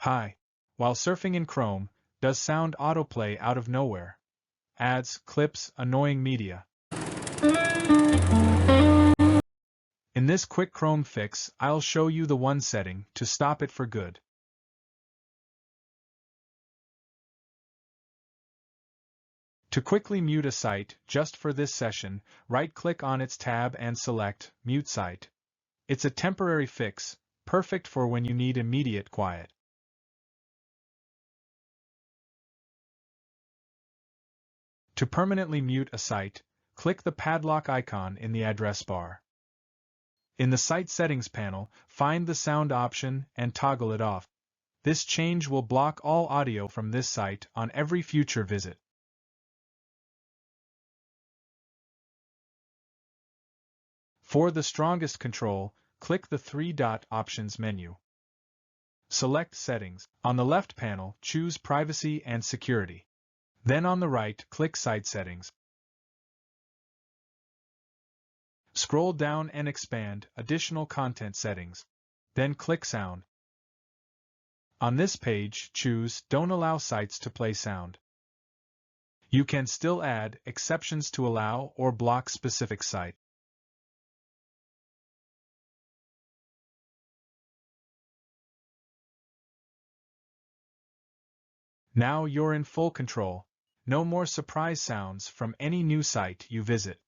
Hi. While surfing in Chrome, does sound autoplay out of nowhere? Ads, clips, annoying media. In this quick Chrome fix, I'll show you the one setting to stop it for good. To quickly mute a site, just for this session, right-click on its tab and select Mute Site. It's a temporary fix, perfect for when you need immediate quiet. To permanently mute a site, click the padlock icon in the address bar. In the Site Settings panel, find the sound option and toggle it off. This change will block all audio from this site on every future visit. For the strongest control, click the three-dot Options menu. Select Settings. On the left panel, choose Privacy and Security. Then on the right, click Site Settings. Scroll down and expand Additional Content Settings. Then click Sound. On this page, choose Don't allow sites to play sound. You can still add exceptions to allow or block specific sites. Now you're in full control. No more surprise sounds from any new site you visit.